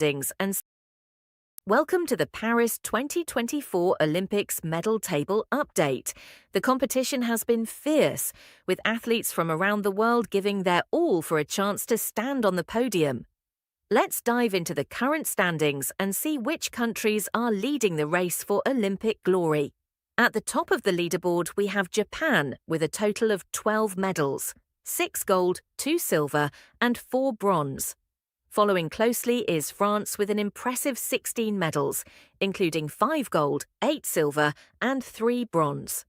standings and welcome to the Paris 2024 Olympics medal table update. The competition has been fierce, with athletes from around the world giving their all for a chance to stand on the podium. Let's dive into the current standings and see which countries are leading the race for Olympic glory. At the top of the leaderboard, we have Japan with a total of 12 medals, 6 gold, 2 silver, and 4 bronze. Following closely is France with an impressive 16 medals, including 5 gold, 8 silver, and 3 bronze.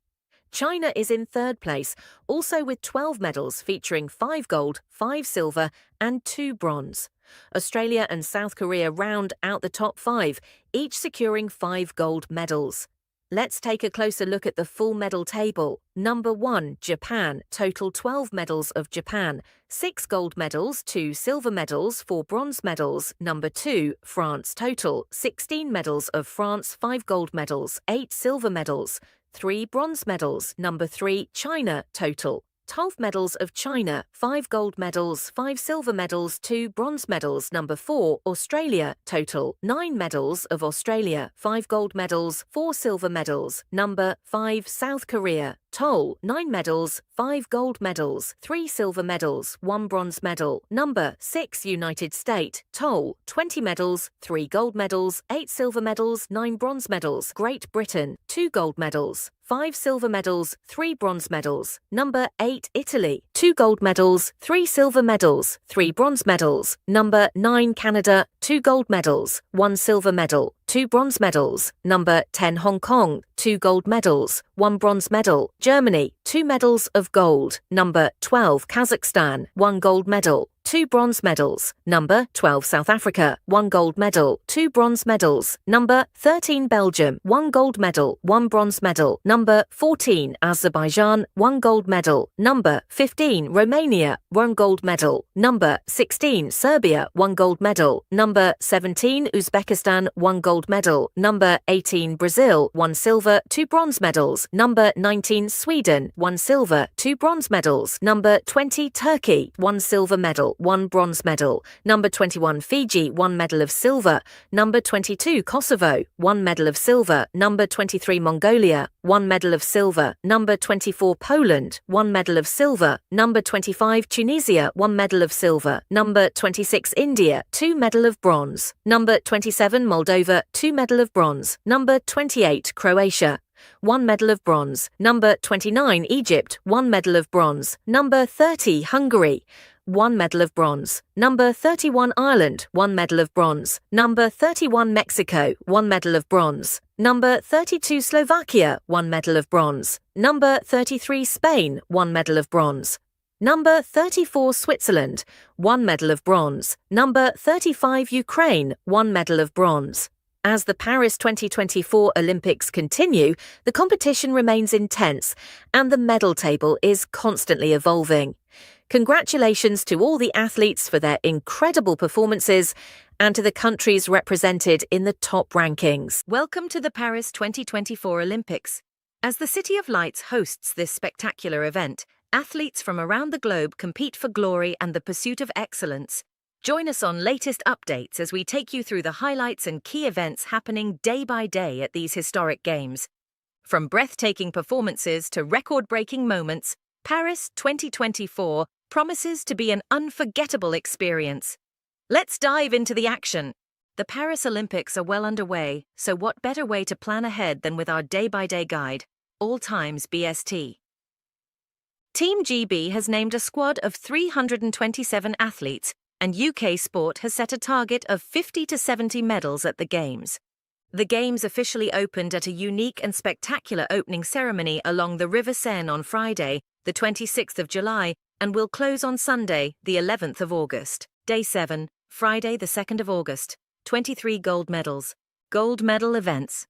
China is in third place, also with 12 medals featuring 5 gold, 5 silver, and 2 bronze. Australia and South Korea round out the top 5, each securing 5 gold medals. Let's take a closer look at the full medal table. Number 1, Japan, total 12 medals of Japan, 6 gold medals, 2 silver medals, 4 bronze medals. Number 2, France, total 16 medals of France, 5 gold medals, 8 silver medals, 3 bronze medals. Number 3, China, total 12 medals of China, 5 gold medals, 5 silver medals, 2 bronze medals. Number 4, Australia, total 9 medals of Australia, 5 gold medals, 4 silver medals. Number 5, South Korea, total 9 medals, 5 gold medals, 3 silver medals, 1 bronze medal. Number 6, United States, total 20 medals, 3 gold medals, 8 silver medals, 9 bronze medals. Great Britain, 2 gold medals, 5 silver medals, 3 bronze medals. Number 8, Italy, 2 gold medals, 3 silver medals, 3 bronze medals. Number 9, Canada, 2 gold medals, 1 silver medal, 2 bronze medals. Number 10, Hong Kong, 2 gold medals, 1 bronze medal. Germany, 2 medals of gold. Number 12, Kazakhstan, 1 gold medal, 2 bronze medals. Number 12, South Africa, 1 gold medal, 2 bronze medals. Number 13, Belgium, 1 gold medal, 1 bronze medal. Number 14, Azerbaijan, 1 gold medal. Number 15, Romania, 1 gold medal. Number 16, Serbia, 1 gold medal. Number 17, Uzbekistan, 1 gold medal. Number 18, Brazil, 1 silver, 2 bronze medals. Number 19, Sweden, 1 silver, 2 bronze medals. Number 20, Turkey, 1 silver medal, 1 bronze medal. Number 21, Fiji, 1 medal of silver. Number 22, Kosovo, 1 medal of silver. Number 23, Mongolia, 1 medal of silver. Number 24, Poland, 1 medal of silver. Number 25, Tunisia, 1 medal of silver. Number 26, India, 2 medal of bronze. Number 27, Moldova, 2 medal of bronze. Number 28, Croatia, 1 medal of bronze. Number 29, Egypt, 1 medal of bronze. Number 30, Hungary, 1 medal of bronze. Number 31, Ireland, 1 medal of bronze. Number 31, Mexico, 1 medal of bronze. Number 32, Slovakia, 1 medal of bronze. Number 33, Spain, 1 medal of bronze. Number 34, Switzerland, 1 medal of bronze. Number 35, Ukraine, 1 medal of bronze. As the Paris 2024 Olympics continue, the competition remains intense and the medal table is constantly evolving. Congratulations to all the athletes for their incredible performances and to the countries represented in the top rankings. Welcome to the Paris 2024 Olympics. As the City of Lights hosts this spectacular event, athletes from around the globe compete for glory and the pursuit of excellence. Join us on latest updates as we take you through the highlights and key events happening day by day at these historic games. From breathtaking performances to record-breaking moments, Paris 2024 promises to be an unforgettable experience. Let's dive into the action. The Paris Olympics are well underway, so what better way to plan ahead than with our day-by-day guide, All Times BST. Team GB has named a squad of 327 athletes, and UK Sport has set a target of 50 to 70 medals at the Games. The Games officially opened at a unique and spectacular opening ceremony along the River Seine on Friday, the 26th of July, and will close on Sunday, the 11th of August. Day 7, Friday, the 2nd of August. 23 gold medals. Gold medal events: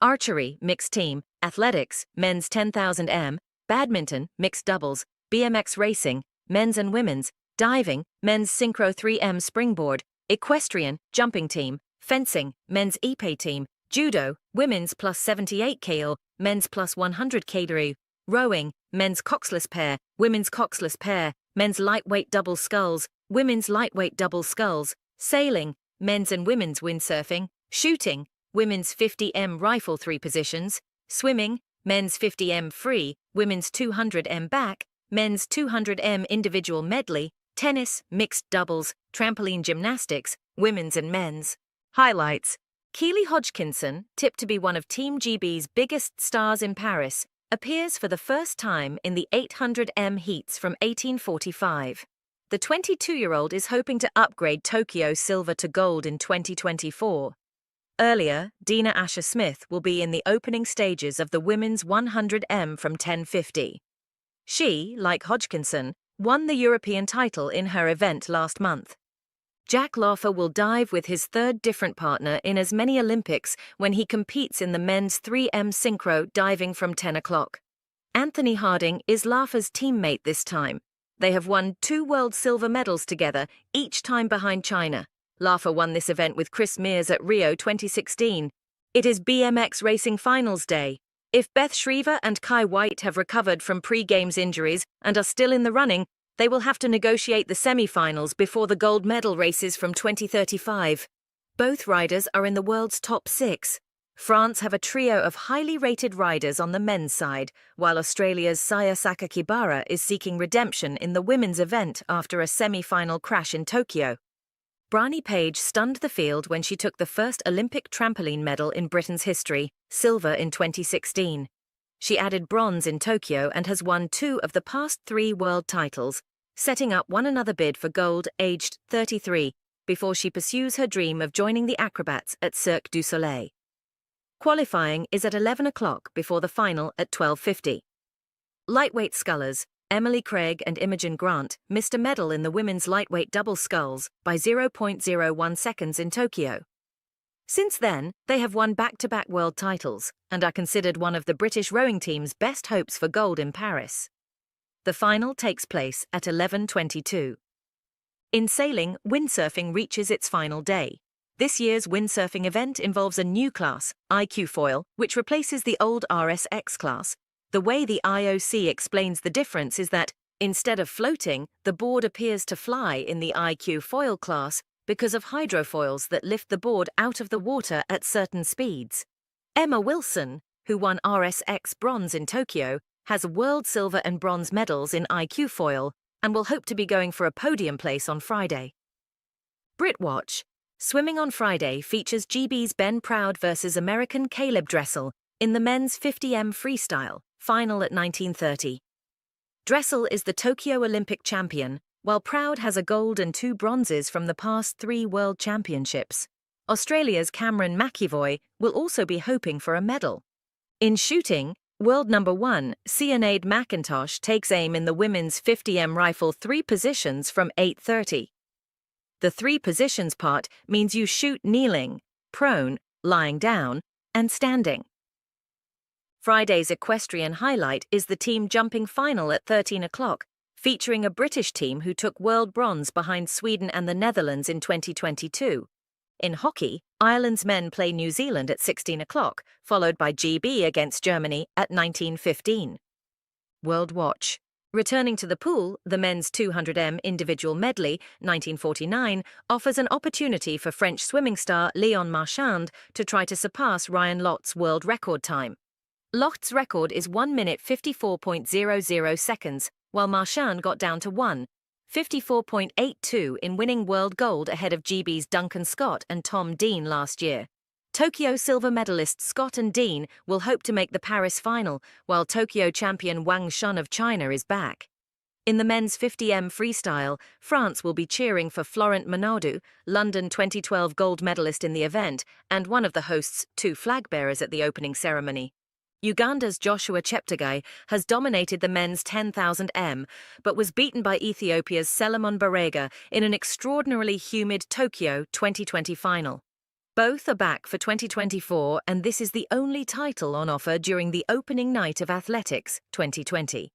archery, mixed team; athletics, men's 10,000 m; badminton, mixed doubles; BMX racing, men's and women's; diving, men's synchro 3m springboard; equestrian, jumping team; fencing, men's épée team; judo, women's plus 78 kg, men's plus 100 kg; rowing, men's coxless pair, women's coxless pair; men's lightweight double sculls, women's lightweight double sculls; sailing, men's and women's windsurfing, shooting, women's 50m rifle 3 positions, swimming, men's 50m free, women's 200m back, men's 200m individual medley, tennis, mixed doubles, trampoline gymnastics, women's and men's. Highlights. Keely Hodgkinson, tipped to be one of Team GB's biggest stars in Paris, appears for the first time in the 800m heats from 1845. The 22-year-old is hoping to upgrade Tokyo silver to gold in 2024. Earlier, Dina Asher-Smith will be in the opening stages of the women's 100m from 1050. She, like Hodgkinson, won the European title in her event last month. Jack Laufer will dive with his third different partner in as many Olympics when he competes in the men's 3m synchro diving from 10 o'clock. Anthony Harding is Laufer's teammate this time. They have won 2 world silver medals together, each time behind China. Laufer won this event with Chris Mears at Rio 2016. It is BMX racing finals day. If Beth Shriver and Kai White have recovered from pre-games injuries and are still in the running, they will have to negotiate the semi-finals before the gold medal races from 2035. Both riders are in the world's top 6. France have a trio of highly rated riders on the men's side, while Australia's Saya Sakakibara is seeking redemption in the women's event after a semi-final crash in Tokyo. Bryony Page stunned the field when she took the first Olympic trampoline medal in Britain's history, silver in 2016. She added bronze in Tokyo and has won 2 of the past 3 world titles, setting up one another bid for gold aged 33 before she pursues her dream of joining the acrobats at Cirque du Soleil. Qualifying is at 11 o'clock before the final at 12:50. Lightweight scullers, Emily Craig and Imogen Grant, missed a medal in the women's lightweight double sculls by 0.01 seconds in Tokyo. Since then, they have won back-to-back world titles and are considered one of the British rowing team's best hopes for gold in Paris. The final takes place at 11:22. In sailing, windsurfing reaches its final day. This year's windsurfing event involves a new class, IQ foil, which replaces the old RSX class. The way the IOC explains the difference is that, instead of floating, the board appears to fly in the IQ foil class because of hydrofoils that lift the board out of the water at certain speeds. Emma Wilson, who won RSX bronze in Tokyo, has world silver and bronze medals in IQ foil and will hope to be going for a podium place on Friday. Britwatch. Swimming on Friday features GB's Ben Proud versus American Caleb Dressel in the men's 50m freestyle, final at 19:30. Dressel is the Tokyo Olympic champion, while Proud has a gold and 2 bronzes from the past 3 World Championships. Australia's Cameron McEvoy will also be hoping for a medal. In shooting, world number 1, Sinead McIntosh takes aim in the women's 50m rifle 3 positions from 8:30. The 3 positions part means you shoot kneeling, prone, lying down, and standing. Friday's equestrian highlight is the team jumping final at 13 o'clock, featuring a British team who took world bronze behind Sweden and the Netherlands in 2022. In hockey, Ireland's men play New Zealand at 16 o'clock, followed by GB against Germany at 19:15. World Watch. Returning to the pool, the men's 200m individual medley, 1949, offers an opportunity for French swimming star Léon Marchand to try to surpass Ryan Locht's world record time. Locht's record is 1 minute 54.00 seconds, while Marchand got down to 1:54.82 in winning world gold ahead of GB's Duncan Scott and Tom Dean last year. Tokyo silver medalists Scott and Dean will hope to make the Paris final, while Tokyo champion Wang Shun of China is back. In the men's 50m freestyle, France will be cheering for Florent Menardou, London 2012 gold medalist in the event, and one of the hosts' 2 flag bearers at the opening ceremony. Uganda's Joshua Cheptegei has dominated the men's 10,000m, but was beaten by Ethiopia's Selemon Barega in an extraordinarily humid Tokyo 2020 final. Both are back for 2024, and this is the only title on offer during the opening night of Athletics 2020.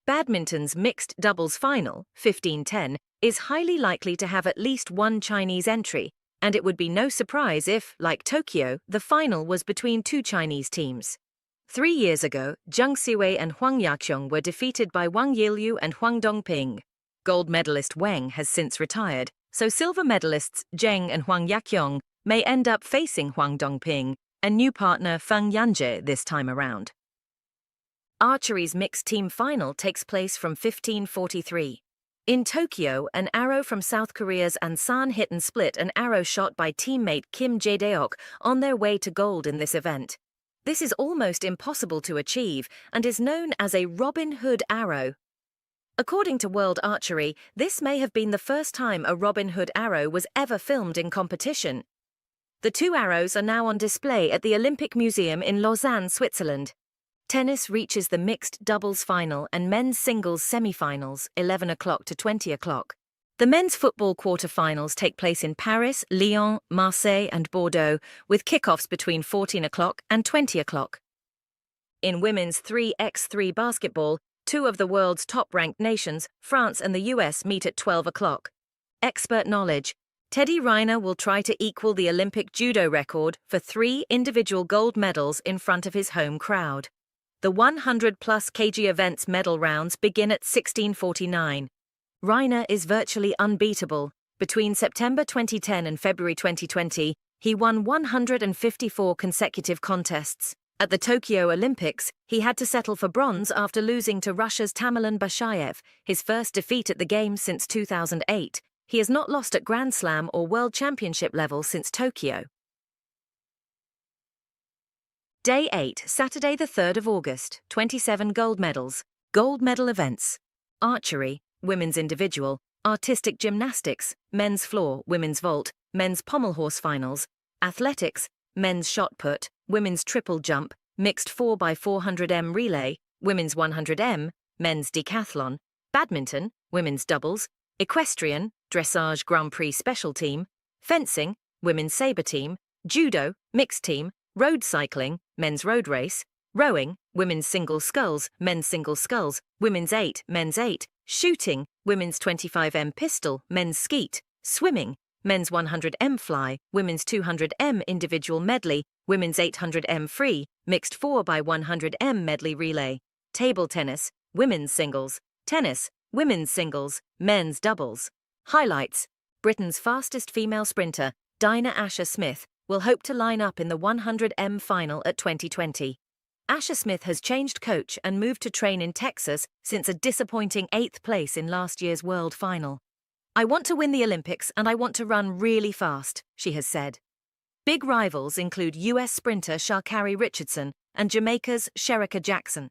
Badminton's mixed doubles final, 15-10, is highly likely to have at least 1 Chinese entry, and it would be no surprise if, like Tokyo, the final was between 2 Chinese teams. 3 years ago, Zheng Siwei and Huang Yaqiong were defeated by Wang Yiliu and Huang Dongping. Gold medalist Wang has since retired, so silver medalists Zheng and Huang Yaqiong may end up facing Huang Dongping and new partner Feng Yanjie this time around. Archery's mixed team final takes place from 15:43. In Tokyo, an arrow from South Korea's Ansan hit and split an arrow shot by teammate Kim Jae-deok on their way to gold in this event. This is almost impossible to achieve and is known as a Robin Hood arrow. According to World Archery, this may have been the first time a Robin Hood arrow was ever filmed in competition. The two arrows are now on display at the Olympic Museum in Lausanne, Switzerland. Tennis reaches the mixed doubles final and men's singles semi-finals, 11 o'clock to 20 o'clock. The men's football quarter-finals take place in Paris, Lyon, Marseille and Bordeaux, with kickoffs between 14 o'clock and 20 o'clock. In women's 3x3 basketball, two of the world's top-ranked nations, France and the US, meet at 12 o'clock. Expert knowledge. Teddy Riner will try to equal the Olympic judo record for 3 individual gold medals in front of his home crowd. The 100-plus kg events medal rounds begin at 16:49. Reiner is virtually unbeatable. Between September 2010 and February 2020, he won 154 consecutive contests. At the Tokyo Olympics, he had to settle for bronze after losing to Russia's Tamerlan Bashayev, his first defeat at the Games since 2008. He has not lost at Grand Slam or World Championship level since Tokyo. Day 8, Saturday the 3rd of August, 27 gold medals. Gold medal events. Archery, women's individual, artistic gymnastics, men's floor, women's vault, men's pommel horse finals, athletics, men's shot put, women's triple jump, mixed 4x400m relay, women's 100m, men's decathlon, badminton, women's doubles, equestrian, dressage Grand Prix special team, fencing, women's sabre team, judo, mixed team, road cycling, men's road race, rowing, women's single sculls, men's single sculls, women's 8, men's 8, shooting, women's 25m pistol, men's skeet, swimming, men's 100m fly, women's 200m individual medley, women's 800m free, mixed 4x100m medley relay, table tennis, women's singles, tennis, women's singles, men's doubles. Highlights. Britain's fastest female sprinter, Dinah Asher Smith, will hope to line up in the 100m final at 2020. Asher Smith has changed coach and moved to train in Texas since a disappointing 8th place in last year's world final. "I want to win the Olympics and I want to run really fast," she has said. Big rivals include US sprinter Sha'Carri Richardson and Jamaica's Shericka Jackson.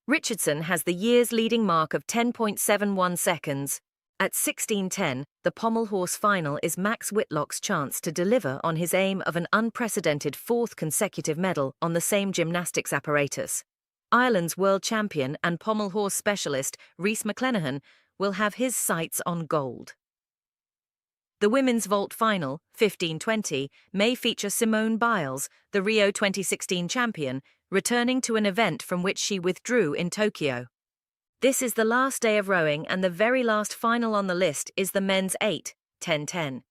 Richardson has the year's leading mark of 10.71 seconds. At 16:10, the pommel horse final is Max Whitlock's chance to deliver on his aim of an unprecedented 4th consecutive medal on the same gymnastics apparatus. Ireland's world champion and pommel horse specialist Rhys McClenaghan will have his sights on gold. The women's vault final, 15:20, may feature Simone Biles, the Rio 2016 champion, returning to an event from which she withdrew in Tokyo. This is the last day of rowing and the very last final on the list is the men's 8, 10:10.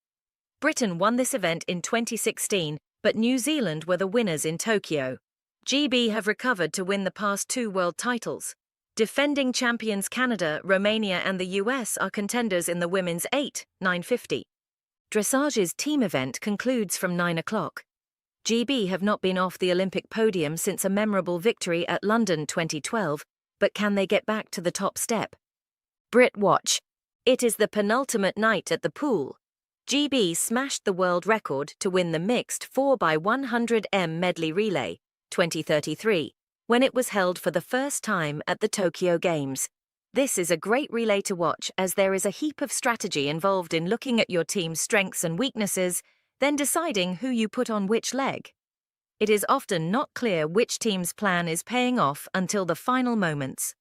Britain won this event in 2016, but New Zealand were the winners in Tokyo. GB have recovered to win the past 2 world titles. Defending champions Canada, Romania and the US are contenders in the women's 8, 950. Dressage's team event concludes from 9 o'clock. GB have not been off the Olympic podium since a memorable victory at London 2012, but can they get back to the top step? Brit watch. It is the penultimate night at the pool. GB smashed the world record to win the mixed 4x100m medley relay, 2033, when it was held for the first time at the Tokyo Games. This is a great relay to watch as there is a heap of strategy involved in looking at your team's strengths and weaknesses, then deciding who you put on which leg. It is often not clear which team's plan is paying off until the final moments.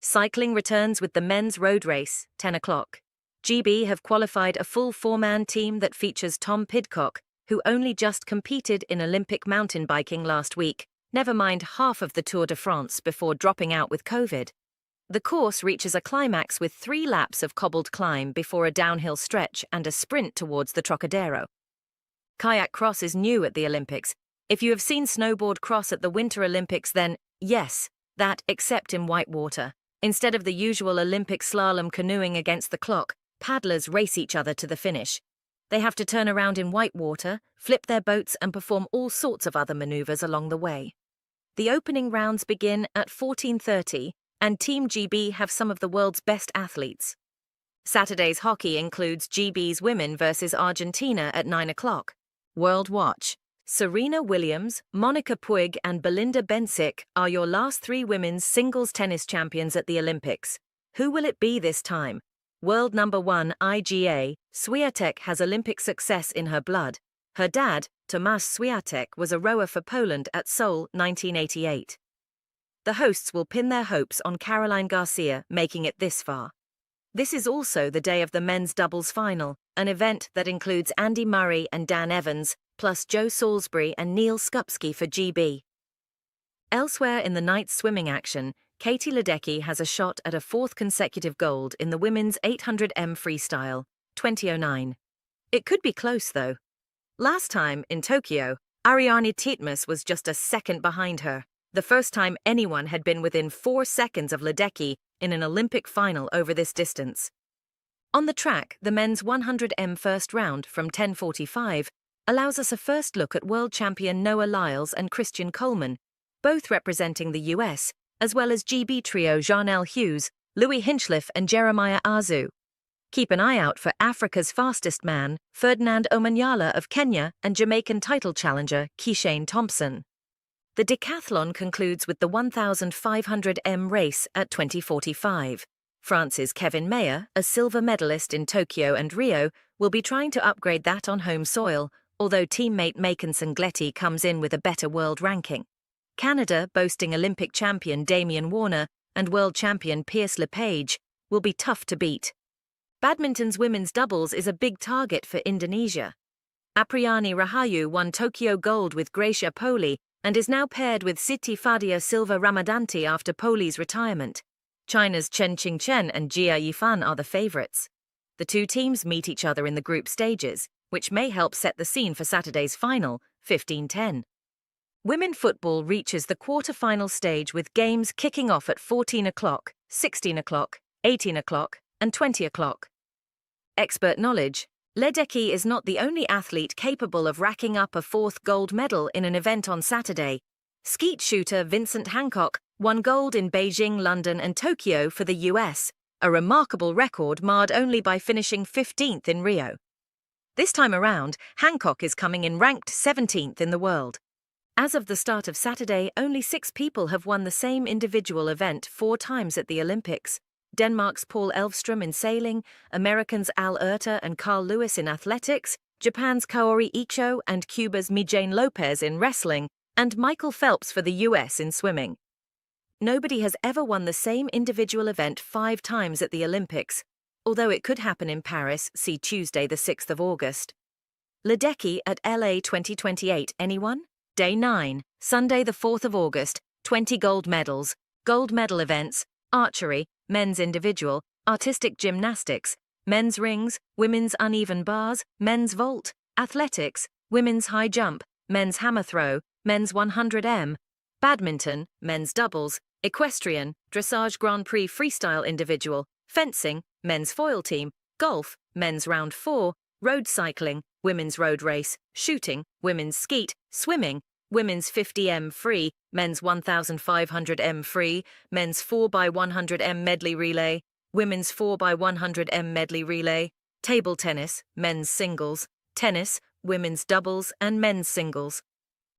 Cycling returns with the men's road race, 10 o'clock. GB have qualified a full 4-man team that features Tom Pidcock, who only just competed in Olympic mountain biking last week, never mind half of the Tour de France before dropping out with COVID. The course reaches a climax with 3 laps of cobbled climb before a downhill stretch and a sprint towards the Trocadero. Kayak cross is new at the Olympics. If you have seen snowboard cross at the Winter Olympics, then yes, that except in white water. Instead of the usual Olympic slalom canoeing against the clock, paddlers race each other to the finish. They have to turn around in white water, flip their boats, and perform all sorts of other maneuvers along the way. The opening rounds begin at 14:30, and Team GB have some of the world's best athletes. Saturday's hockey includes GB's women versus Argentina at 9 o'clock. World Watch. Serena Williams, Monica Puig, and Belinda Bencic are your last three women's singles tennis champions at the Olympics. Who will it be this time? World number one IGA, Swiatek has Olympic success in her blood. Her dad, Tomasz Swiatek, was a rower for Poland at Seoul 1988. The hosts will pin their hopes on Caroline Garcia making it this far. This is also the day of the men's doubles final, an event that includes Andy Murray and Dan Evans, plus Joe Salisbury and Neil Skupski for GB. Elsewhere in the night's swimming action, Katie Ledecky has a shot at a fourth consecutive gold in the women's 800m freestyle, 2009. It could be close, though. Last time, in Tokyo, Ariarne Titmus was just a second behind her, the first time anyone had been within 4 seconds of Ledecky in an Olympic final over this distance. On the track, the men's 100m first round from 10:45 allows us a first look at world champion Noah Lyles and Christian Coleman, both representing the US, as well as GB trio Jarnell Hughes, Louis Hinchliffe and Jeremiah Azu. Keep an eye out for Africa's fastest man, Ferdinand Omanyala of Kenya, and Jamaican title challenger Keishane Thompson. The decathlon concludes with the 1,500m race at 20:45. France's Kevin Mayer, a silver medalist in Tokyo and Rio, will be trying to upgrade that on home soil, although teammate Macon Sangletti comes in with a better world ranking. Canada, boasting Olympic champion Damian Warner and world champion Pierce LePage, will be tough to beat. Badminton's women's doubles is a big target for Indonesia. Apriyani Rahayu won Tokyo gold with Gracia Poli and is now paired with Siti Fadia Silva Ramadanti after Poli's retirement. China's Chen Qingchen and Jia Yifan are the favourites. The two teams meet each other in the group stages, which may help set the scene for Saturday's final, 15:10. Women football reaches the quarter-final stage with games kicking off at 14 o'clock, 16 o'clock, 18 o'clock, and 20 o'clock. Expert knowledge. Ledecky is not the only athlete capable of racking up a fourth gold medal in an event on Saturday. Skeet shooter Vincent Hancock won gold in Beijing, London, and Tokyo for the US, a remarkable record marred only by finishing 15th in Rio. This time around, Hancock is coming in ranked 17th in the world. As of the start of Saturday, only 6 people have won the same individual event 4 times at the Olympics. Denmark's Paul Elvström in sailing, Americans Al Oerter and Carl Lewis in athletics, Japan's Kaori Icho and Cuba's Mijane Lopez in wrestling, and Michael Phelps for the US in swimming. Nobody has ever won the same individual event 5 times at the Olympics, although it could happen in Paris, see Tuesday the 6th of August. Ledecky at LA 2028, anyone? Day 9, Sunday the 4th of August, 20 gold medals, gold medal events, archery, men's individual, artistic gymnastics, men's rings, women's uneven bars, men's vault, athletics, women's high jump, men's hammer throw, men's 100m, badminton, men's doubles, equestrian, dressage Grand Prix freestyle individual, fencing, men's foil team, golf, men's round 4, road cycling, women's road race, shooting, women's skeet, swimming, women's 50m free, men's 1,500m free, men's 4x100m medley relay, women's 4x100m medley relay, table tennis, men's singles, tennis, women's doubles, and men's singles.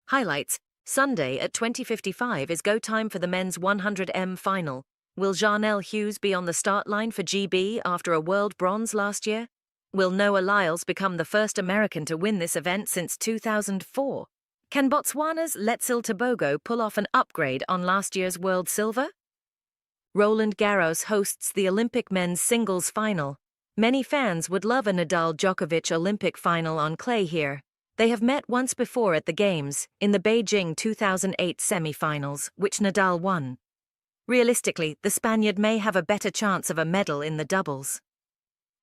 Highlights. Sunday at 20:55 is go time for the men's 100m final. Will Jarnell Hughes be on the start line for GB after a world bronze last year? Will Noah Lyles become the first American to win this event since 2004? Can Botswana's Letsil Tebogo pull off an upgrade on last year's world silver? Roland Garros hosts the Olympic men's singles final. Many fans would love a Nadal-Djokovic Olympic final on clay here. They have met once before at the Games, in the Beijing 2008 semi-finals, which Nadal won. Realistically, the Spaniard may have a better chance of a medal in the doubles.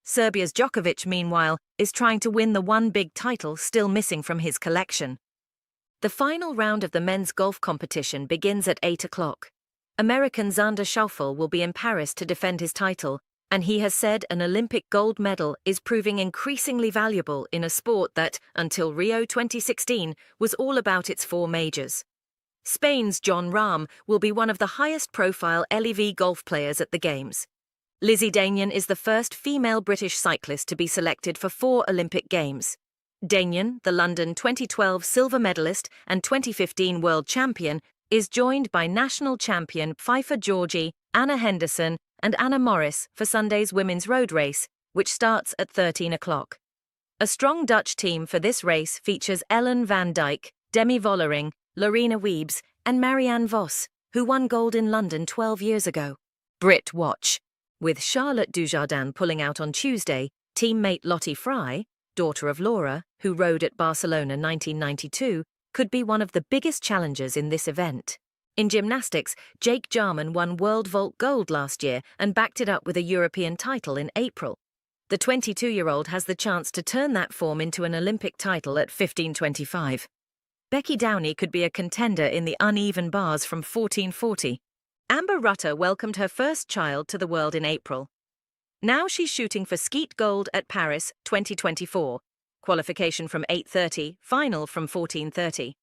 Serbia's Djokovic, meanwhile, is trying to win the one big title still missing from his collection. The final round of the men's golf competition begins at 8 o'clock. American Xander Schauffele will be in Paris to defend his title, And he has said an Olympic gold medal is proving increasingly valuable in a sport that, until Rio 2016, was all about its four majors. Spain's John Rahm will be one of the highest-profile LEV golf players at the Games. Lizzie Deignan is the first female British cyclist to be selected for 4 Olympic Games. Deignan, the London 2012 silver medalist and 2015 world champion, is joined by national champion Pfeiffer Georgie, Anna Henderson, and Anna Morris for Sunday's women's road race, which starts at 13 o'clock. A strong Dutch team for this race features Ellen van Dijk, Demi Vollering, Lorena Wiebes, and Marianne Vos, who won gold in London 12 years ago. Brit watch. With Charlotte Dujardin pulling out on Tuesday, teammate Lottie Fry, daughter of Laura, who rode at Barcelona 1992, could be one of the biggest challengers in this event. In gymnastics, Jake Jarman won World Vault gold last year and backed it up with a European title in April. The 22-year-old has the chance to turn that form into an Olympic title at 15:25. Becky Downey could be a contender in the uneven bars from 1440. Amber Rutter welcomed her first child to the world in April. Now she's shooting for skeet gold at Paris 2024. Qualification from 8:30, final from 14:30.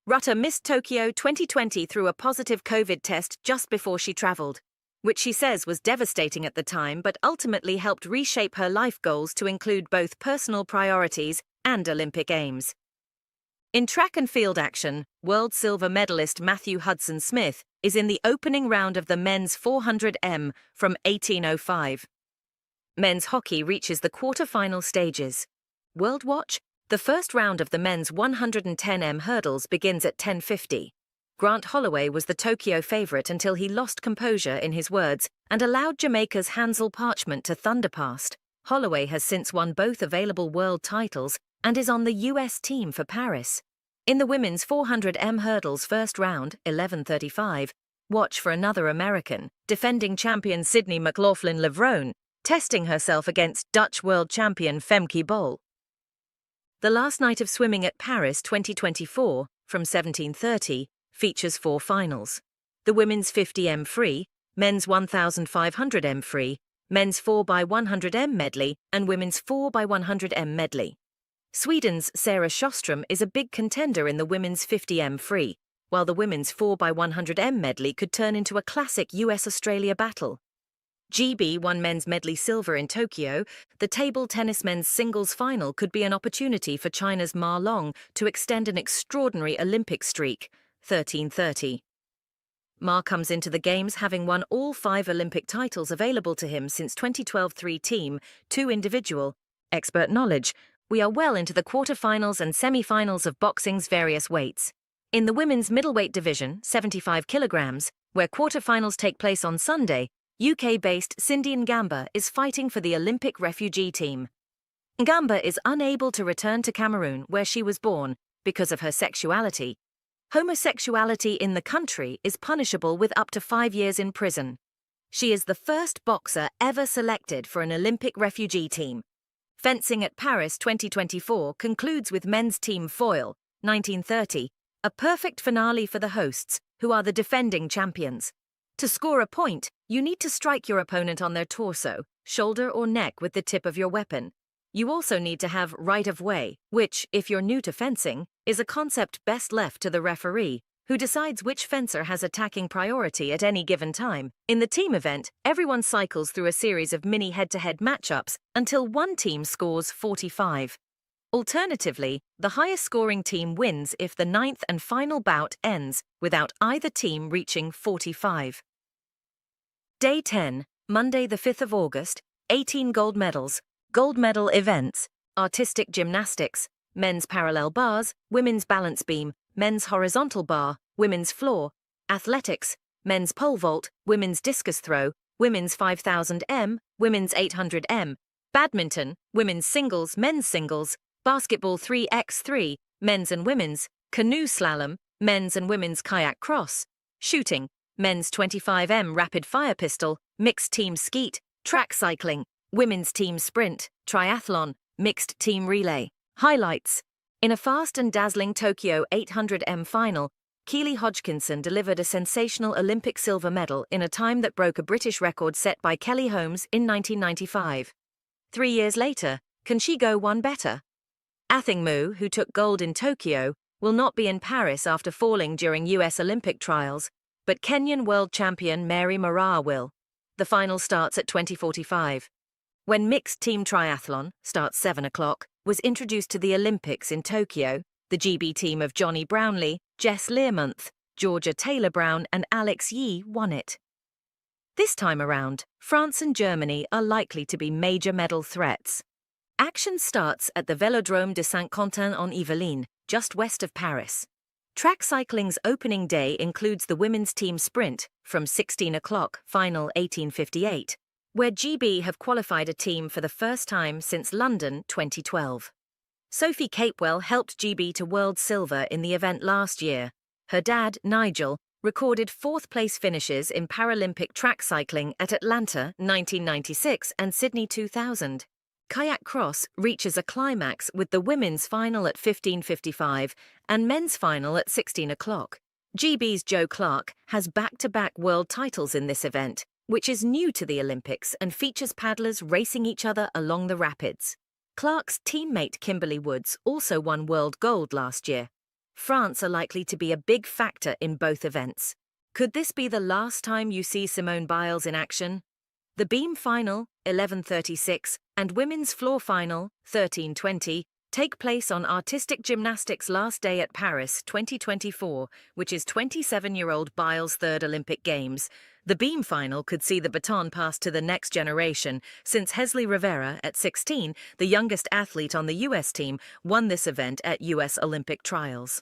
Rutter missed Tokyo 2020 through a positive COVID test just before she travelled, which she says was devastating at the time but ultimately helped reshape her life goals to include both personal priorities and Olympic aims. In track and field action, world silver medalist Matthew Hudson-Smith is in the opening round of the men's 400m from 18:05. Men's hockey reaches the quarter-final stages. World Watch, the first round of the men's 110m hurdles begins at 10:50. Grant Holloway was the Tokyo favourite until he lost composure, in his words, and allowed Jamaica's Hansel Parchment to thunder past. Holloway has since won both available world titles and is on the US team for Paris. In the women's 400m hurdles first round, 11:35, watch for another American, defending champion Sydney McLaughlin-Levrone, testing herself against Dutch world champion Femke Bol. The last night of swimming at Paris 2024, from 17:30, features 4 finals. The women's 50m free, men's 1,500m free, men's 4x100m medley, and women's 4x100m medley. Sweden's Sarah Sjöström is a big contender in the women's 50m free, while the women's 4x100m medley could turn into a classic US-Australia battle. GB won men's medley silver in Tokyo. The table tennis men's singles final could be an opportunity for China's Ma Long to extend an extraordinary Olympic streak, 13:30. Ma comes into the Games having won all 5 Olympic titles available to him since 2012, 3 team, 2 individual. Expert knowledge. We are well into the quarter-finals and semi-finals of boxing's various weights. In the women's middleweight division, 75 kilograms, where quarter-finals take place on Sunday, UK-based Cindy Ngamba is fighting for the Olympic refugee team. Ngamba is unable to return to Cameroon, where she was born, because of her sexuality. Homosexuality in the country is punishable with up to 5 years in prison. She is the first boxer ever selected for an Olympic refugee team. Fencing at Paris 2024 concludes with men's team foil, 19:30, a perfect finale for the hosts, who are the defending champions. To score a point, you need to strike your opponent on their torso, shoulder or neck with the tip of your weapon. You also need to have right of way, which, if you're new to fencing, is a concept best left to the referee, who decides which fencer has attacking priority at any given time. In the team event, everyone cycles through a series of mini head-to-head matchups until one team scores 45. Alternatively, the highest scoring team wins if the 9th and final bout ends without either team reaching 45. Day 10, Monday the 5th of August, 18 gold medals, gold medal events, artistic gymnastics, men's parallel bars, women's balance beam, men's horizontal bar, women's floor, athletics, men's pole vault, women's discus throw, women's 5000m, women's 800m, badminton, women's singles, men's singles, basketball 3x3, men's and women's, canoe slalom, men's and women's kayak cross, shooting, men's 25m rapid fire pistol, mixed team skeet, track cycling, women's team sprint, triathlon, mixed team relay. Highlights. In a fast and dazzling Tokyo 800m final, Keely Hodgkinson delivered a sensational Olympic silver medal in a time that broke a British record set by Kelly Holmes in 1995. 3 years later, can she go one better? Athing Mu, who took gold in Tokyo, will not be in Paris after falling during US Olympic trials, but Kenyan world champion Mary Moraa will. The final starts at 20:45. When mixed team triathlon, starts 7 o'clock, was introduced to the Olympics in Tokyo, the GB team of Johnny Brownlee, Jess Learmonth, Georgia Taylor-Brown and Alex Yee won it. This time around, France and Germany are likely to be major medal threats. Action starts at the Vélodrome de Saint-Quentin-en-Yvelines, just west of Paris. Track cycling's opening day includes the women's team sprint from 16 o'clock, final 18:58, where GB have qualified a team for the first time since London 2012. Sophie Capewell helped GB to world silver in the event last year. Her dad, Nigel, recorded fourth-place finishes in Paralympic track cycling at Atlanta 1996 and Sydney 2000. Kayak cross reaches a climax with the women's final at 15:55 and men's final at 16 o'clock. GB's Joe Clark has back-to-back world titles in this event, which is new to the Olympics and features paddlers racing each other along the rapids. Clark's teammate Kimberly Woods also won world gold last year. France are likely to be a big factor in both events. Could this be the last time you see Simone Biles in action? The beam final, 11:36, and women's floor final, 13:20, take place on artistic gymnastics' last day at Paris 2024, which is 27-year-old Biles' third Olympic Games. The beam final could see the baton passed to the next generation, since Hesley Rivera, at 16, the youngest athlete on the US team, won this event at US Olympic trials.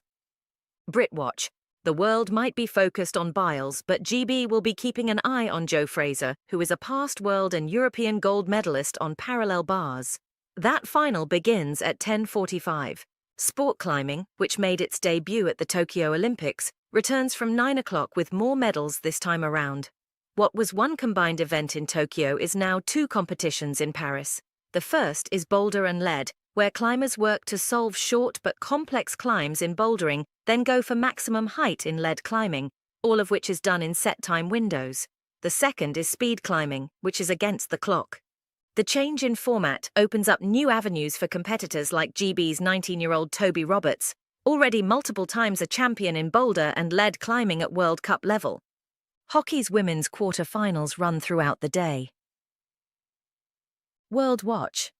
Britwatch. The world might be focused on Biles, but GB will be keeping an eye on Joe Fraser, who is a past world and European gold medalist on parallel bars. That final begins at 10:45. Sport climbing, which made its debut at the Tokyo Olympics, returns from 9 o'clock with more medals this time around. What was one combined event in Tokyo is now 2 competitions in Paris. The first is boulder and lead, where climbers work to solve short but complex climbs in bouldering, then go for maximum height in lead climbing, all of which is done in set time windows. The second is speed climbing, which is against the clock. The change in format opens up new avenues for competitors like GB's 19-year-old Toby Roberts, already multiple times a champion in boulder and lead climbing at World Cup level. Hockey's women's quarter-finals run throughout the day. World Watch.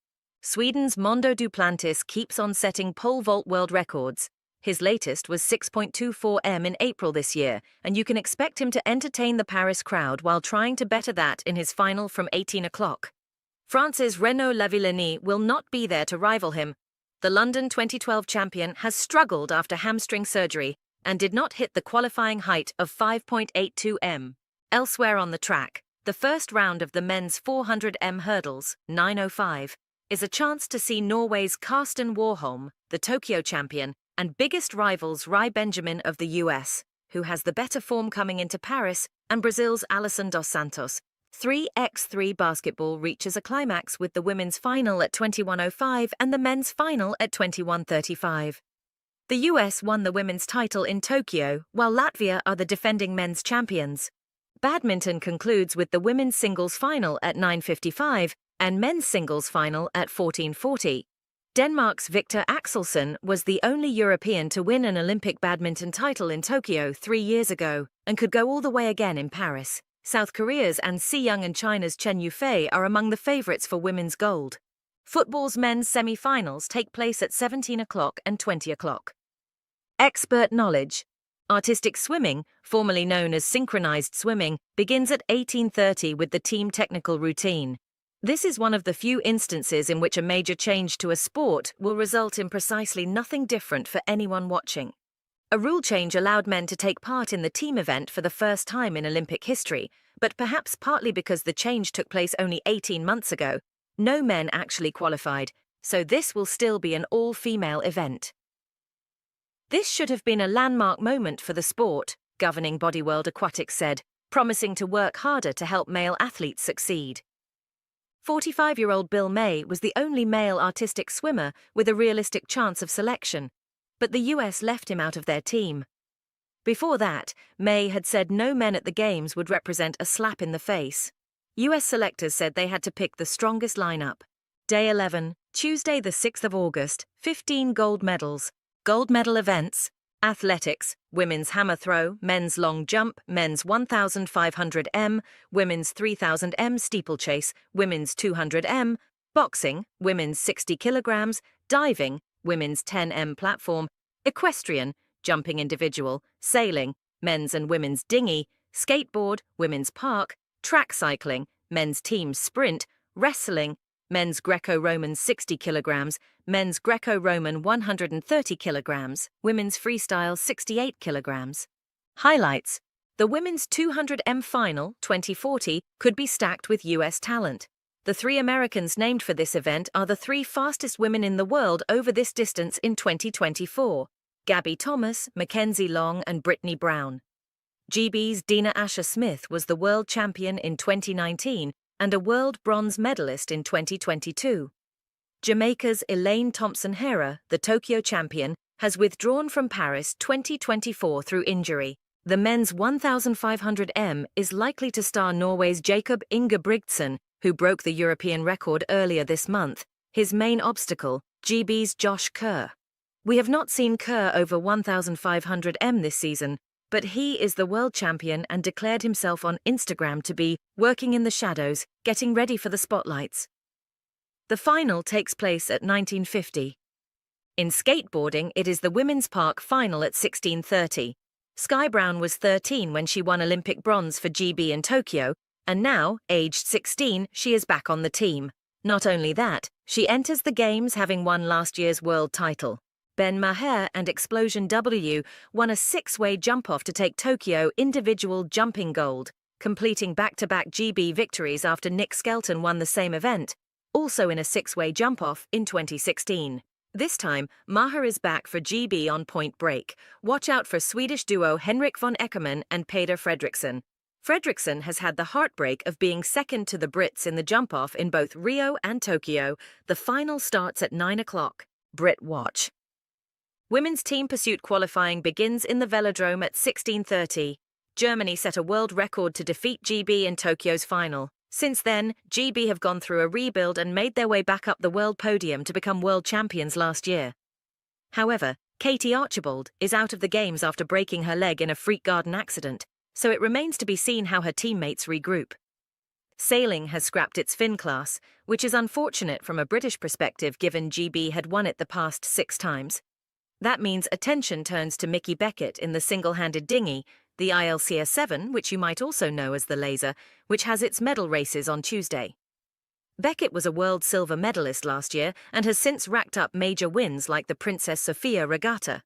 Sweden's Mondo Duplantis keeps on setting pole vault world records. His latest was 6.24 m in April this year, and you can expect him to entertain the Paris crowd while trying to better that in his final from 18 o'clock. France's Renaud Lavillenie will not be there to rival him. The London 2012 champion has struggled after hamstring surgery and did not hit the qualifying height of 5.82 m. Elsewhere on the track, the first round of the men's 400 m hurdles, 9:05, is a chance to see Norway's Karsten Warholm, the Tokyo champion, and biggest rivals Rai Benjamin of the US, who has the better form coming into Paris, and Brazil's Alison dos Santos. 3x3 basketball reaches a climax with the women's final at 21:05 and the men's final at 21:35. The US won the women's title in Tokyo, while Latvia are the defending men's champions. Badminton concludes with the women's singles final at 9:55 and men's singles final at 14:40. Denmark's Victor Axelsen was the only European to win an Olympic badminton title in Tokyo 3 years ago and could go all the way again in Paris. South Korea's An Si-young and China's Chen Yufei are among the favourites for women's gold. Football's men's semi-finals take place at 17 o'clock and 20 o'clock. Expert knowledge. Artistic swimming, formerly known as synchronized swimming, begins at 18:30 with the team technical routine. This is one of the few instances in which a major change to a sport will result in precisely nothing different for anyone watching. A rule change allowed men to take part in the team event for the first time in Olympic history, but perhaps partly because the change took place only 18 months ago, no men actually qualified, so this will still be an all-female event. This should have been a landmark moment for the sport, governing Body World Aquatics said, promising to work harder to help male athletes succeed. 45-year-old Bill May was the only male artistic swimmer with a realistic chance of selection, but the US left him out of their team. Before that, May had said no men at the Games would represent a slap in the face. US selectors said they had to pick the strongest lineup. Day 11, Tuesday the 6th of August, 15 gold medals. Gold medal events: athletics, women's hammer throw, men's long jump, men's 1,500 m, women's 3,000 m steeplechase, women's 200 m, boxing, women's 60 kilograms, diving, women's 10 m platform, equestrian, jumping individual, sailing, men's and women's dinghy, skateboard, women's park, track cycling, men's team sprint, wrestling, men's Greco-Roman 60 kilograms, men's Greco-Roman 130 kilograms, women's freestyle 68 kilograms. Highlights: the women's 200 m final 2040 could be stacked with US talent. The 3 Americans named for this event are the 3 fastest women in the world over this distance in 2024: Gabby Thomas, Mackenzie Long, and Brittany Brown. GB's Dina Asher-Smith was the world champion in 2019 and a world bronze medalist in 2022. Jamaica's Elaine Thompson-Herah, the Tokyo champion, has withdrawn from Paris 2024 through injury. The men's 1,500 m is likely to star Norway's Jakob Ingebrigtsen, who broke the European record earlier this month. His main obstacle, GB's Josh Kerr. We have not seen Kerr over 1,500 m this season, but he is the world champion and declared himself on Instagram to be working in the shadows, getting ready for the spotlights. The final takes place at 1950. In skateboarding, it is the women's park final at 16:30. Sky Brown was 13 when she won Olympic bronze for GB in Tokyo, and now, aged 16, she is back on the team. Not only that, she enters the Games having won last year's world title. Ben Maher and Explosion W won a 6-way jump-off to take Tokyo individual jumping gold, completing back-to-back GB victories after Nick Skelton won the same event, also in a 6-way jump-off in 2016. This time, Maher is back for GB on point break. Watch out for Swedish duo Henrik von Eckermann and Peder Fredriksson. Fredriksson has had the heartbreak of being second to the Brits in the jump-off in both Rio and Tokyo. The final starts at 9 o'clock. Brit watch. Women's team pursuit qualifying begins in the velodrome at 16:30. Germany set a world record to defeat GB in Tokyo's final. Since then, GB have gone through a rebuild and made their way back up the world podium to become world champions last year. However, Katie Archibald is out of the Games after breaking her leg in a freak garden accident, so it remains to be seen how her teammates regroup. Sailing has scrapped its Finn class, which is unfortunate from a British perspective given GB had won it the past 6 times. That means attention turns to Mickey Beckett in the single-handed dinghy, the ILCS 7, which you might also know as the Laser, which has its medal races on Tuesday. Beckett was a world silver medalist last year and has since racked up major wins like the Princess Sophia Regatta.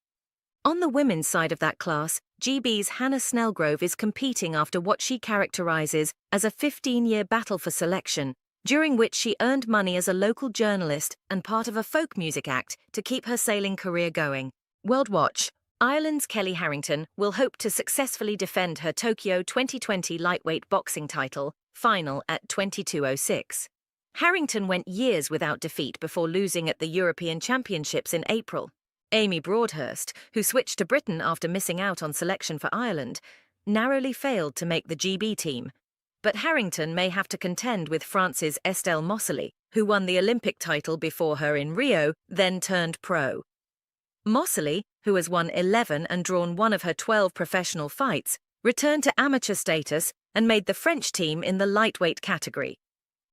On the women's side of that class, GB's Hannah Snellgrove is competing after what she characterizes as a 15-year battle for selection, during which she earned money as a local journalist and part of a folk music act to keep her sailing career going. World Watch. Ireland's Kelly Harrington will hope to successfully defend her Tokyo 2020 lightweight boxing title, final at 22:06. Harrington went years without defeat before losing at the European Championships in April. Amy Broadhurst, who switched to Britain after missing out on selection for Ireland, narrowly failed to make the GB team. But Harrington may have to contend with France's Estelle Mossely, who won the Olympic title before her in Rio, then turned pro. Mossely, who has won 11 and drawn one of her 12 professional fights, returned to amateur status and made the French team in the lightweight category.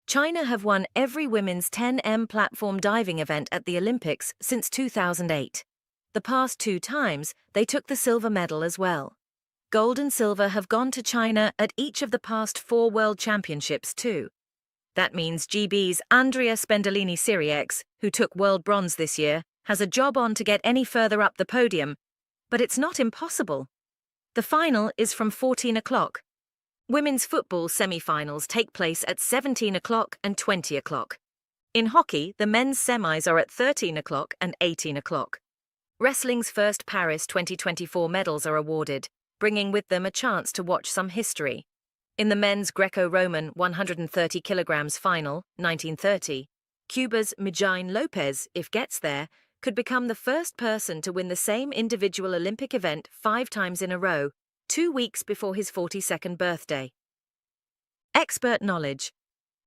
China have won every women's 10 m platform diving event at the Olympics since 2008. The past 2 times, they took the silver medal as well. Gold and silver have gone to China at each of the past 4 world championships too. That means GB's Andrea Spendolini-Siriex, who took world bronze this year, has a job on to get any further up the podium. But it's not impossible. The final is from 14 o'clock. Women's football semi-finals take place at 17 o'clock and 20 o'clock. In hockey, the men's semis are at 13 o'clock and 18 o'clock. Wrestling's first Paris 2024 medals are awarded, bringing with them a chance to watch some history. In the men's Greco-Roman 130 kilograms final, 1930, Cuba's Mijain Lopez, if gets there, could become the first person to win the same individual Olympic event 5 times in a row, 2 weeks before his 42nd birthday. Expert knowledge.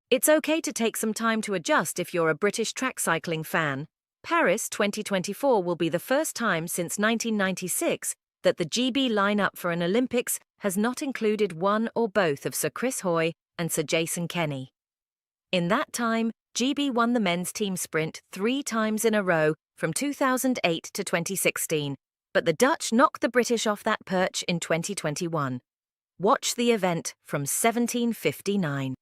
It's okay to take some time to adjust if you're a British track cycling fan. Paris 2024 will be the first time since 1996 that the GB lineup for an Olympics has not included one or both of Sir Chris Hoy and Sir Jason Kenny. In that time, GB won the men's team sprint 3 times in a row from 2008 to 2016, but the Dutch knocked the British off that perch in 2021. Watch the event from 1759.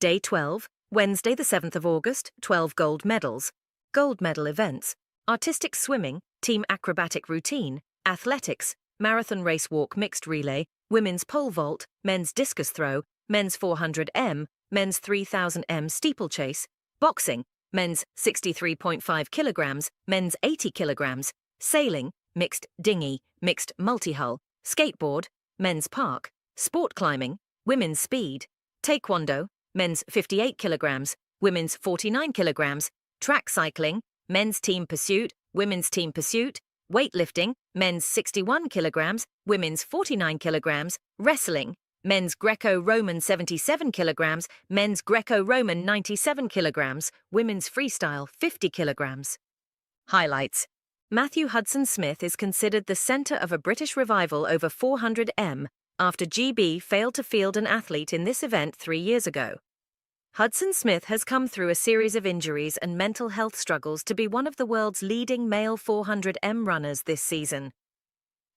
Day 12, Wednesday the 7th of August, 12 gold medals. Gold medal events: artistic swimming, team acrobatic routine, athletics, marathon race walk mixed relay, women's pole vault, men's discus throw, men's 400m, men's 3000m steeplechase, boxing, men's 63.5 kilograms, men's 80 kilograms, sailing, mixed dinghy, mixed multi-hull, skateboard, men's park, sport climbing, women's speed, taekwondo, men's 58 kilograms, women's 49 kilograms, track cycling, men's team pursuit, women's team pursuit, weightlifting, men's 61 kilograms, women's 49 kilograms, wrestling, men's Greco-Roman 77 kilograms, men's Greco-Roman 97 kilograms, women's freestyle 50 kilograms. Highlights. Matthew Hudson-Smith is considered the centre of a British revival over 400m after GB failed to field an athlete in this event 3 years ago. Hudson-Smith has come through a series of injuries and mental health struggles to be one of the world's leading male 400m runners this season.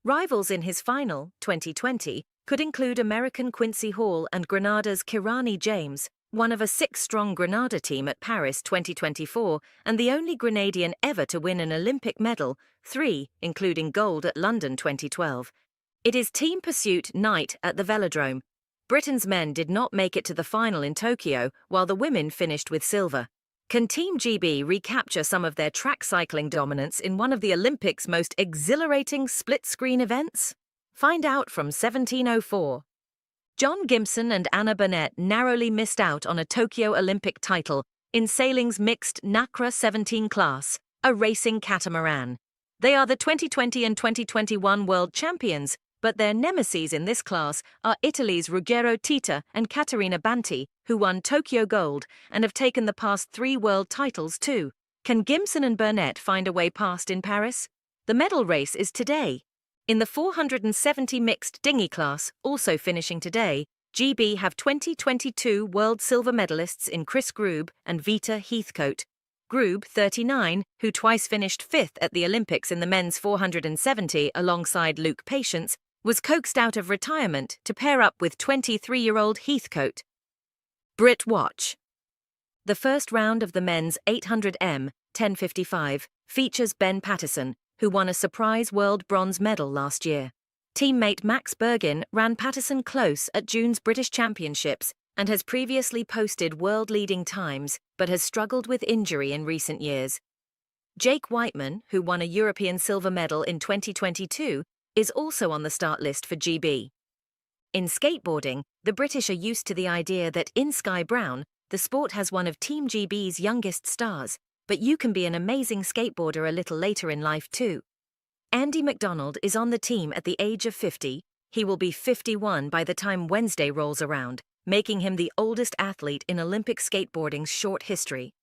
Rivals in his final, 2020, could include American Quincy Hall and Grenada's Kirani James, one of a 6-strong Grenada team at Paris 2024 and the only Grenadian ever to win an Olympic medal, 3, including gold at London 2012. It is team pursuit night at the Velodrome. Britain's men did not make it to the final in Tokyo, while the women finished with silver. Can Team GB recapture some of their track cycling dominance in one of the Olympics' most exhilarating split-screen events? Find out from 1704. John Gimson and Anna Burnett narrowly missed out on a Tokyo Olympic title in sailing's mixed NACRA 17 class, a racing catamaran. They are the 2020 and 2021 world champions, but their nemesis in this class are Italy's Ruggero Tita and Caterina Banti, who won Tokyo gold and have taken the past 3 world titles too. Can Gimson and Burnett find a way past in Paris? The medal race is today. In the 470 mixed dinghy class, also finishing today, GB have 2022 world silver medalists in Chris Grube and Vita Heathcote. Grube, 39, who twice finished 5th at the Olympics in the men's 470 alongside Luke Patience, was coaxed out of retirement to pair up with 23-year-old Heathcote. Brit Watch. The first round of the men's 800m, 10:55, features Ben Pattison, who won a surprise world bronze medal last year. Teammate Max Bergin ran Pattison close at June's British Championships and has previously posted world-leading times, but has struggled with injury in recent years. Jake Whiteman, who won a European silver medal in 2022, is also on the start list for GB. In skateboarding, the British are used to the idea that in Sky Brown, the sport has one of Team GB's youngest stars, but you can be an amazing skateboarder a little later in life too. Andy McDonald is on the team at the age of 50. He will be 51 by the time Wednesday rolls around, making him the oldest athlete in Olympic skateboarding's short history.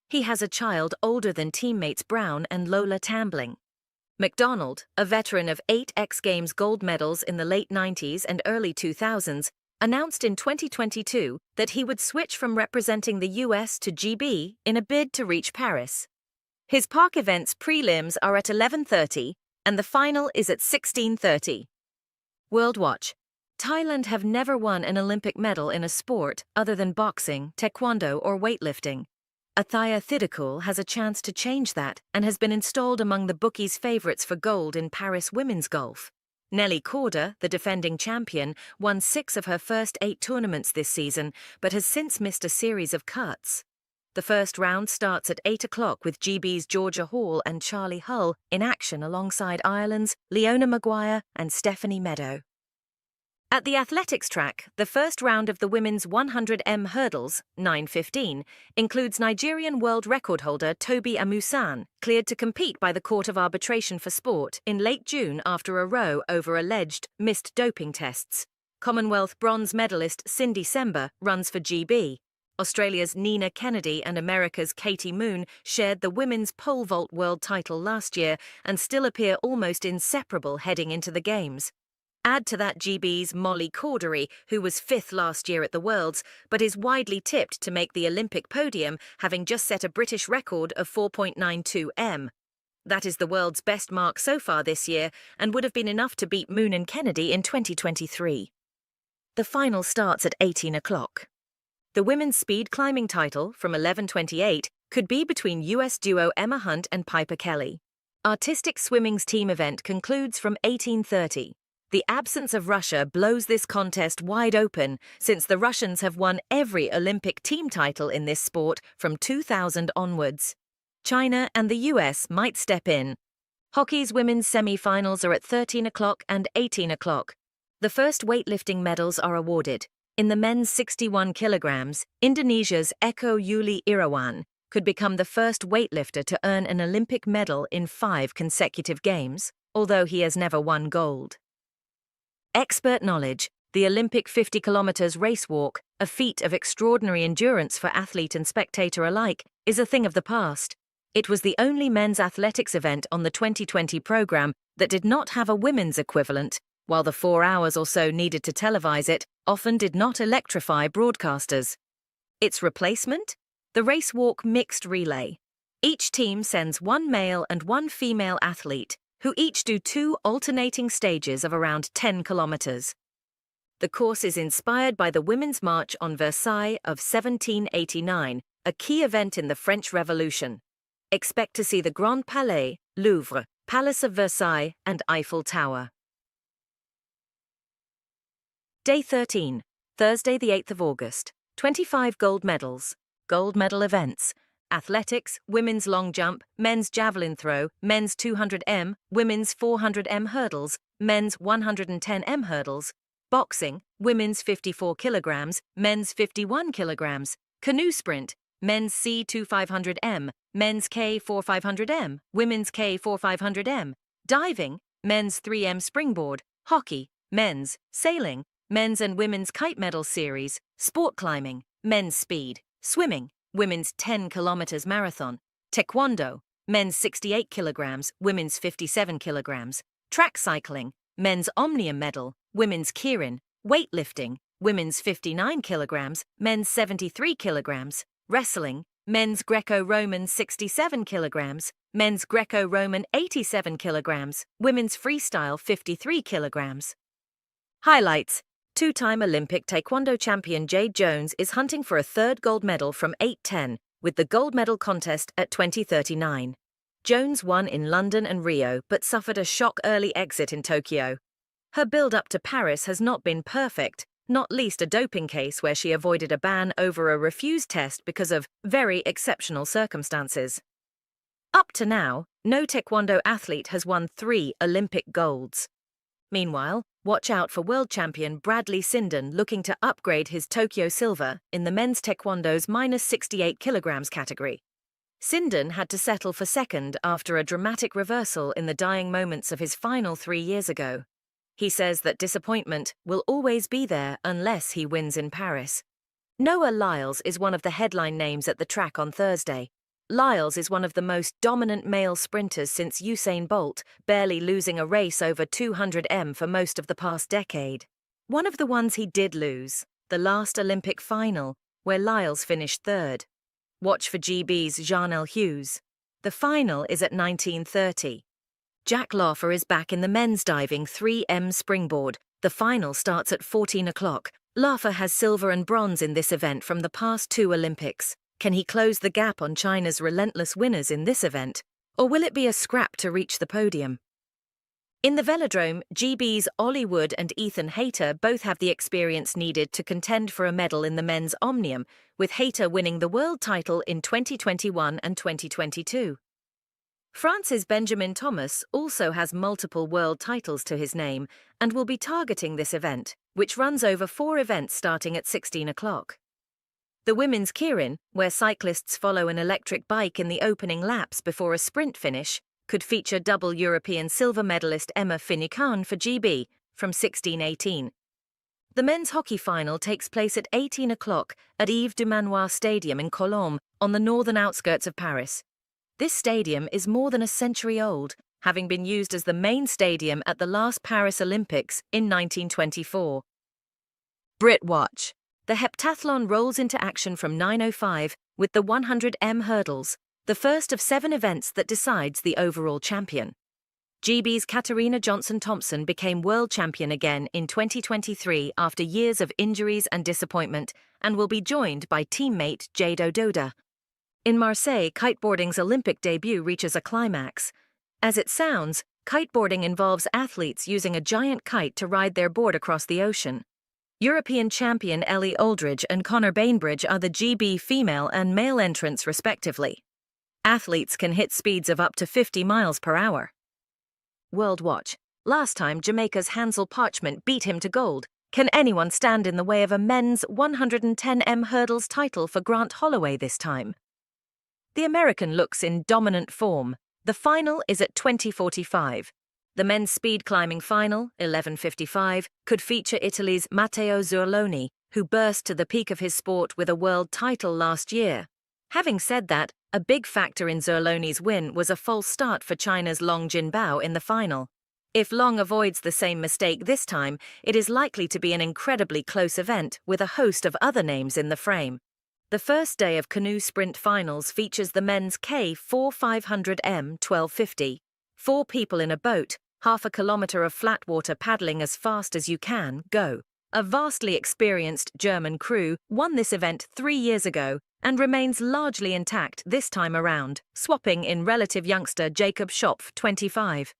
He has a child older than teammates Brown and Lola Tambling. McDonald, a veteran of 8 X Games gold medals in the late 90s and early 2000s, announced in 2022 that he would switch from representing the US to GB in a bid to reach Paris. His park events prelims are at 11:30 and the final is at 16:30. World Watch. Thailand have never won an Olympic medal in a sport other than boxing, taekwondo or weightlifting. Athaya Thidakul has a chance to change that and has been installed among the bookies' favourites for gold in Paris women's golf. Nelly Korda, the defending champion, won 6 of her first 8 tournaments this season, but has since missed a series of cuts. The first round starts at 8 o'clock with GB's Georgia Hall and Charlie Hull in action alongside Ireland's Leona Maguire and Stephanie Meadow. At the athletics track, the first round of the women's 100m hurdles, 9:15, includes Nigerian world record holder Tobi Amusan, cleared to compete by the Court of Arbitration for Sport in late June after a row over alleged missed doping tests. Commonwealth bronze medalist Cindy Sember runs for GB. Australia's Nina Kennedy and America's Katie Moon shared the women's pole vault world title last year and still appear almost inseparable heading into the Games. Add to that GB's Molly Cordery, who was 5th last year at the Worlds, but is widely tipped to make the Olympic podium, having just set a British record of 4.92 m. That is the world's best mark so far this year, and would have been enough to beat Moon and Kennedy in 2023. The final starts at 18 o'clock. The women's speed climbing title, from 11:28, could be between US duo Emma Hunt and Piper Kelly. Artistic swimming's team event concludes from 18:30. The absence of Russia blows this contest wide open, since the Russians have won every Olympic team title in this sport from 2000 onwards. China and the US might step in. Hockey's women's semi-finals are at 13 o'clock and 18 o'clock. The first weightlifting medals are awarded. In the men's 61 kilograms, Indonesia's Eko Yuli Irawan could become the first weightlifter to earn an Olympic medal in 5 consecutive games, although he has never won gold. Expert knowledge, the Olympic 50 kilometers race walk, a feat of extraordinary endurance for athlete and spectator alike, is a thing of the past. It was the only men's athletics event on the 2020 program that did not have a women's equivalent, while the 4 hours or so needed to televise it often did not electrify broadcasters. Its replacement? The race walk mixed relay. Each team sends 1 male and 1 female athlete, who each do 2 alternating stages of around 10 kilometers. The course is inspired by the Women's March on Versailles of 1789, a key event in the French Revolution. Expect to see the Grand Palais, Louvre, Palace of Versailles, and Eiffel Tower. Day 13, Thursday the 8th of August. 25 gold medals. Gold medal events. Athletics, women's long jump, men's javelin throw, men's 200m, women's 400m hurdles, men's 110m hurdles, boxing, women's 54 kilograms, men's 51 kilograms, canoe sprint, men's C2500m, men's K4500m, women's K4500m, diving, men's 3m springboard, hockey, men's, sailing, men's and women's kite medal series, sport climbing, men's speed, swimming, women's 10 kilometers marathon, taekwondo, men's 68 kilograms, women's 57 kilograms, track cycling, men's omnium medal, women's keirin, weightlifting, women's 59 kilograms, men's 73 kilograms, wrestling, men's Greco-Roman 67 kilograms, men's Greco-Roman 87 kilograms, women's freestyle 53 kilograms. Highlights. 2-time Olympic taekwondo champion Jade Jones is hunting for a 3rd gold medal from 8:10, with the gold medal contest at 2039. Jones won in London and Rio but suffered a shock early exit in Tokyo. Her build-up to Paris has not been perfect, not least a doping case where she avoided a ban over a refused test because of very exceptional circumstances. Up to now, no taekwondo athlete has won 3 Olympic golds. Meanwhile, watch out for world champion Bradley Sinden looking to upgrade his Tokyo silver in the men's taekwondo's -68 kilograms category. Sinden had to settle for 2nd after a dramatic reversal in the dying moments of his final 3 years ago. He says that disappointment will always be there unless he wins in Paris. Noah Lyles is one of the headline names at the track on Thursday. Lyles is one of the most dominant male sprinters since Usain Bolt, barely losing a race over 200m for most of the past decade. One of the ones he did lose, the last Olympic final, where Lyles finished 3rd. Watch for GB's Jarnell Hughes. The final is at 19:30. Jack Laufer is back in the men's diving 3m springboard. The final starts at 14 o'clock. Laufer has silver and bronze in this event from the past 2 Olympics. Can he close the gap on China's relentless winners in this event, or will it be a scrap to reach the podium? In the velodrome, GB's Ollie Wood and Ethan Hayter both have the experience needed to contend for a medal in the men's omnium, with Hayter winning the world title in 2021 and 2022. France's Benjamin Thomas also has multiple world titles to his name and will be targeting this event, which runs over 4 events starting at 16 o'clock. The women's keirin, where cyclists follow an electric bike in the opening laps before a sprint finish, could feature double European silver medalist Emma Finucane for GB from 16-18. The men's hockey final takes place at 18 o'clock at Yves du Manoir Stadium in Colombes on the northern outskirts of Paris. This stadium is more than a century old, having been used as the main stadium at the last Paris Olympics in 1924. Brit Watch. The heptathlon rolls into action from 9:05 with the 100m hurdles, the first of 7 events that decides the overall champion. GB's Katarina Johnson-Thompson became world champion again in 2023 after years of injuries and disappointment, and will be joined by teammate Jade Ododa. In Marseille, kiteboarding's Olympic debut reaches a climax. As it sounds, kiteboarding involves athletes using a giant kite to ride their board across the ocean. European champion Ellie Aldridge and Connor Bainbridge are the GB female and male entrants respectively. Athletes can hit speeds of up to 50 miles per hour. World Watch. Last time Jamaica's Hansel Parchment beat him to gold. Can anyone stand in the way of a men's 110m hurdles title for Grant Holloway this time? The American looks in dominant form. The final is at 20:45. The men's speed climbing final, 11:55, could feature Italy's Matteo Zurloni, who burst to the peak of his sport with a world title last year. Having said that, a big factor in Zurloni's win was a false start for China's Long Jinbao in the final. If Long avoids the same mistake this time, it is likely to be an incredibly close event with a host of other names in the frame. The first day of canoe sprint finals features the men's K4 500m 1250. 4 people in a boat, half a kilometre of flat water paddling as fast as you can, go. A vastly experienced German crew won this event 3 years ago and remains largely intact this time around, swapping in relative youngster Jacob Schopf, 25.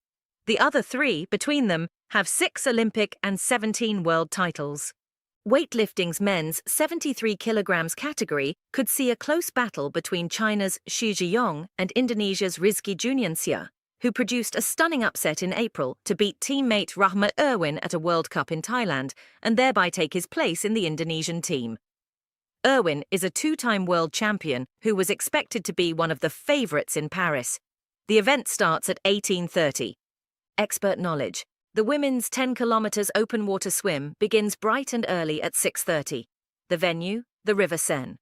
The other 3, between them, have 6 Olympic and 17 world titles. Weightlifting's men's 73 kilograms category could see a close battle between China's Xu Zhiyong and Indonesia's Rizky Juniansyah, who produced a stunning upset in April to beat teammate Rahmat Irwin at a World Cup in Thailand and thereby take his place in the Indonesian team. Irwin is a 2-time world champion who was expected to be one of the favourites in Paris. The event starts at 18:30. Expert knowledge. The women's 10 kilometres open water swim begins bright and early at 6:30. The venue, the River Seine.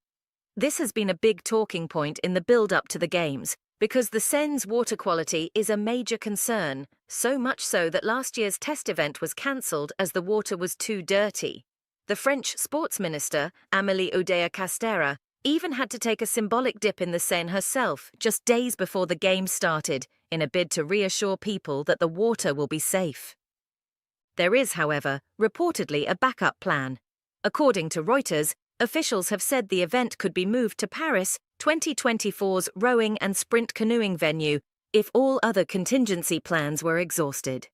This has been a big talking point in the build-up to the Games, because the Seine's water quality is a major concern, so much so that last year's test event was cancelled as the water was too dirty. The French sports minister, Amélie Oudéa-Castéra, even had to take a symbolic dip in the Seine herself just days before the Games started, in a bid to reassure people that the water will be safe. There is, however, reportedly a backup plan. According to Reuters, officials have said the event could be moved to Paris, 2024's rowing and sprint canoeing venue, if all other contingency plans were exhausted.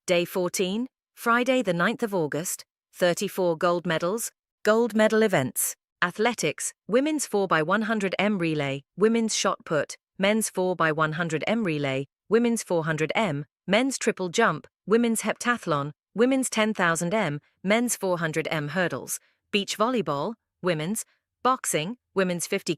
Day 14, Friday the 9th of August, 34 gold medals, gold medal events. Athletics, women's 4x100m relay, women's shot put, men's 4x100m relay, women's 400m, men's triple jump, women's heptathlon, women's 10,000m, men's 400m hurdles, beach volleyball, women's, boxing, women's 50